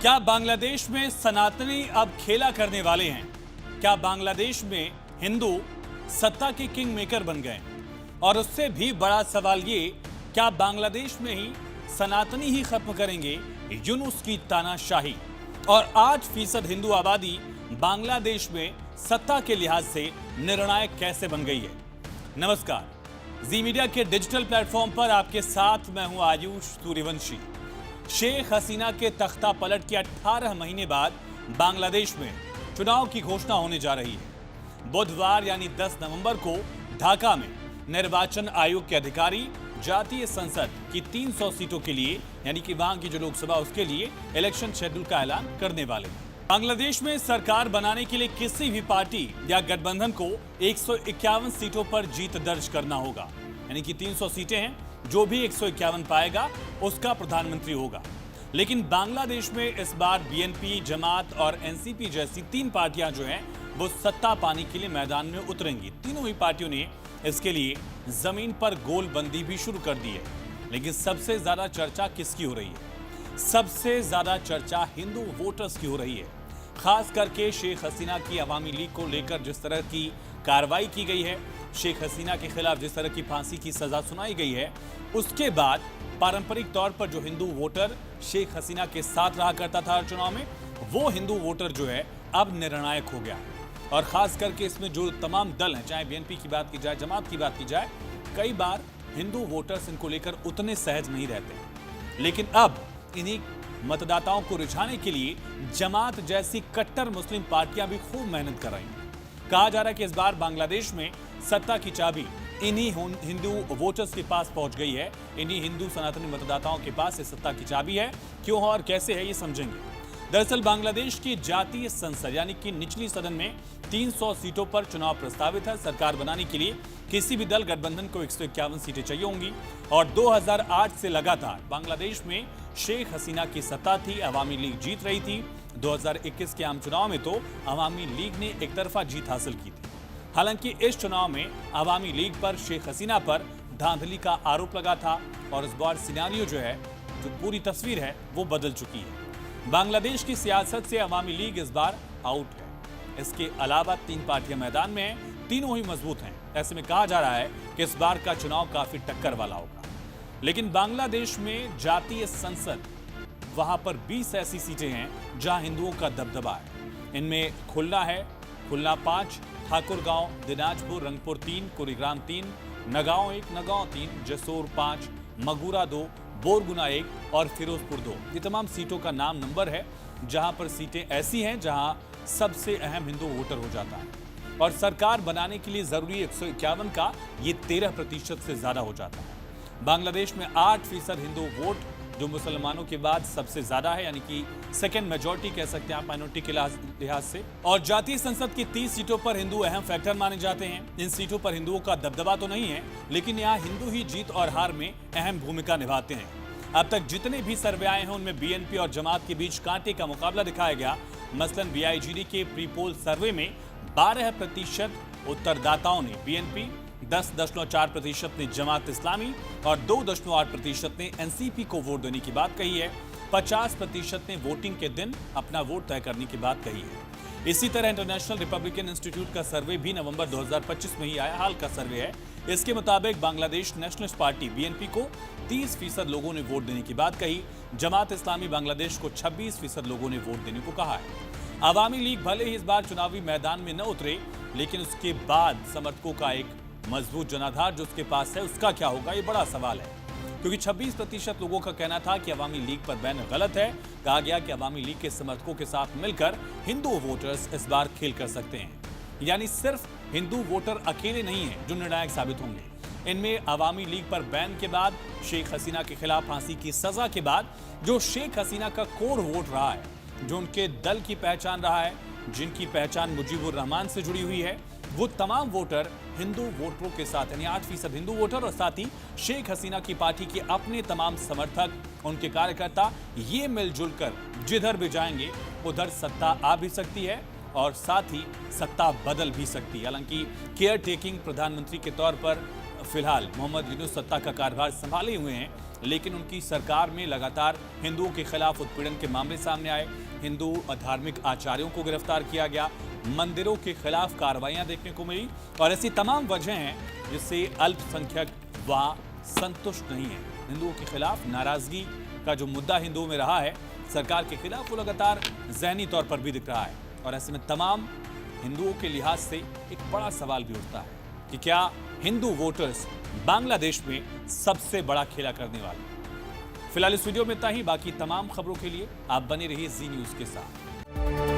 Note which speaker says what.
Speaker 1: क्या बांग्लादेश में सनातनी अब खेला करने वाले हैं? क्या बांग्लादेश में हिंदू सत्ता के किंग मेकर बन गए? और उससे भी बड़ा सवाल ये, क्या बांग्लादेश में ही सनातनी ही खत्म करेंगे यूनुस की तानाशाही? और 8% हिंदू आबादी बांग्लादेश में सत्ता के लिहाज से निर्णायक कैसे बन गई है? नमस्कार, जी मीडिया के डिजिटल प्लेटफॉर्म पर आपके साथ मैं हूं आयुष सूर्यवंशी। शेख हसीना के तख्ता पलट के 18 महीने बाद बांग्लादेश में चुनाव की घोषणा होने जा रही है। बुधवार यानी 10 नवंबर को ढाका में निर्वाचन आयोग के अधिकारी जातीय संसद की 300 सीटों के लिए यानी कि वहां की जो लोकसभा उसके लिए इलेक्शन शेड्यूल का ऐलान करने वाले हैं। बांग्लादेश में सरकार बनाने के लिए किसी भी पार्टी या गठबंधन को 151 सीटों पर जीत दर्ज करना होगा, यानी कि 300 सीटें हैं, जो भी 151 पाएगा उसका प्रधानमंत्री होगा। लेकिन बांग्लादेश में इस बार बीएनपी, जमात और एनसीपी जैसी 3 पार्टियां जो हैं वो सत्ता पाने के लिए मैदान में उतरेंगी। तीनों ही पार्टियों ने इसके लिए जमीन पर गोलबंदी भी शुरू कर दी है। लेकिन सबसे ज्यादा चर्चा किसकी हो रही है? सबसे ज्यादा चर्चा हिंदू वोटर्स की हो रही है। खास करके शेख हसीना की अवामी लीग को लेकर जिस तरह की कार्रवाई की गई है, शेख हसीना के खिलाफ जिस तरह की फांसी की सजा सुनाई गई है, उसके बाद पारंपरिक तौर पर जो हिंदू वोटर शेख हसीना के साथ रहा करता था हर चुनाव में, वो हिंदू वोटर जो है अब निर्णायक हो गया। और खास करके इसमें जो तमाम दल हैं, चाहे बीएनपी की बात की जाए, जमात की बात की जाए, कई बार हिंदू वोटर्स इनको लेकर उतने सहज नहीं रहते। लेकिन अब इन्हीं मतदाताओं को रिझाने के लिए जमात जैसी कट्टर मुस्लिम पार्टियां भी खूब मेहनत कर रही हैं। कहा जा रहा है कि इस बार बांग्लादेश में सत्ता की चाबी इन्हीं हिंदू वोटर्स के पास पहुंच गई है। इन्हीं हिंदू सनातनी मतदाताओं के पास इस सत्ता की चाबी है। क्यों और कैसे है, ये समझेंगे। दरअसल बांग्लादेश की जातीय संसद यानी कि निचली सदन में 300 सीटों पर चुनाव प्रस्तावित है। सरकार बनाने के लिए किसी भी दल गठबंधन को 151 सीटें चाहिए होंगी। और 2008 से लगातार बांग्लादेश में शेख हसीना की सत्ता थी, अवामी लीग जीत रही थी। 2021 के आम चुनाव में तो अवामी लीग ने एक तरफा जीत हासिल की थी। हालांकि इस चुनाव में अवामी लीग पर शेख हसीना पर धांधली का आरोप लगा था और इस बार सिनेरियो जो है, जो पूरी तस्वीर है, वो बदल चुकी है। बांग्लादेश की सियासत से अवामी लीग इस बार आउट है। इसके अलावा 3 पार्टियां मैदान में हैं, तीनों ही मजबूत हैं। ऐसे में कहा जा रहा है कि इस बार का चुनाव काफी टक्कर वाला होगा। लेकिन बांग्लादेश में जातीय संसद, वहां पर 20 ऐसी सीटें हैं जहां हिंदुओं का दबदबा है। इनमें खुलना है, खुलना 5, ठाकुरगांव, दिनाजपुर, रंगपुर 3, कुरीग्राम 3, नगांव 1, नगांव 3, जसोर 5, मगुरा 2, बोरगुना 1 और फिरोजपुर 2। ये तमाम सीटों का नाम नंबर है जहां पर सीटें ऐसी हैं जहां सबसे अहम हिंदू वोटर हो जाता है। और सरकार बनाने के लिए जरूरी 151 का ये 13% से ज्यादा हो जाता है। बांग्लादेश में 8% हिंदू वोट, जो मुसलमानों के बाद सबसे ज्यादा है, यानी कि सेकेंड मेजॉरिटी कह सकते हैं आप माइनॉरिटी के लिहाज से। और जातीय संसद की 30 सीटों पर हिंदू अहम फैक्टर माने जाते हैं। इन सीटों पर हिंदुओं का दबदबा तो नहीं है, लेकिन यहाँ हिंदू ही जीत और हार में अहम भूमिका निभाते हैं। अब तक जितने भी सर्वे आए हैं उनमें बीएनपी और जमात के बीच कांटे का मुकाबला दिखाया गया। मसलन बीआईजीडी के प्री पोल सर्वे में 12% उत्तरदाताओं ने बीएनपी, 10.4% ने जमात इस्लामी और 2.8% ने एनसीपी को वोट देने की बात कही है। 50% ने वोटिंग के दिन अपना वोट तय करने की बात कही है। इसी तरह इंटरनेशनल रिपब्लिकन इंस्टीट्यूट का सर्वे भी नवंबर 2025 में ही आया, हाल का सर्वे है। इसके मुताबिक बांग्लादेश नेशनलिस्ट पार्टी बीएनपी को 30% लोगों ने वोट देने की बात कही। जमात इस्लामी बांग्लादेश को 26% लोगों ने वोट देने को कहा है। अवामी लीग भले ही इस बार चुनावी मैदान में न उतरे, लेकिन उसके बाद समर्थकों का एक मजबूत जनाधार जो उसके पास है, उसका क्या होगा, ये बड़ा सवाल है। क्योंकि 26% लोगों का कहना था कि अवामी लीग पर बैन गलत है। कहा गया कि अवामी लीग के समर्थकों के साथ मिलकर हिंदू वोटर्स इस बार खेल कर सकते हैं। यानी सिर्फ हिंदू वोटर अकेले नहीं है जो निर्णायक साबित होंगे। इनमें अवामी लीग पर बैन के बाद, शेख हसीना के खिलाफ फांसी की सजा के बाद जो शेख हसीना का कोर वोट रहा है, जो उनके दल की पहचान रहा है, जिनकी पहचान मुजीबुर रहमान से जुड़ी हुई है, वो तमाम वोटर हिंदू वोटरों के साथ, यानी 8% हिंदू वोटर और साथ ही शेख हसीना की पार्टी के अपने तमाम समर्थक, उनके कार्यकर्ता, ये मिलजुल कर जिधर भी जाएंगे उधर सत्ता आ भी सकती है और साथ ही सत्ता बदल भी सकती है। हालांकि केयर टेकिंग प्रधानमंत्री के तौर पर फिलहाल मोहम्मद यूनुस सत्ता का कार्यभार संभाले हुए हैं, लेकिन उनकी सरकार में लगातार हिंदुओं के खिलाफ उत्पीड़न के मामले सामने आए। हिंदू धार्मिक आचार्यों को गिरफ्तार किया गया, मंदिरों के खिलाफ कार्रवाइयां देखने को मिली और ऐसी तमाम वजह हैं जिससे अल्पसंख्यक वहां संतुष्ट नहीं है। हिंदुओं के खिलाफ नाराजगी का जो मुद्दा हिंदुओं में रहा है सरकार के खिलाफ, वो लगातार ज़हनी तौर पर भी दिख रहा है और ऐसे में तमाम हिंदुओं के लिहाज से एक बड़ा सवाल भी उठता है कि क्या हिंदू वोटर्स बांग्लादेश में सबसे बड़ा खेला करने वाले। फिलहाल इस वीडियो में इतना ही। बाकी तमाम खबरों के लिए आप बने रहिए जी न्यूज़ के साथ।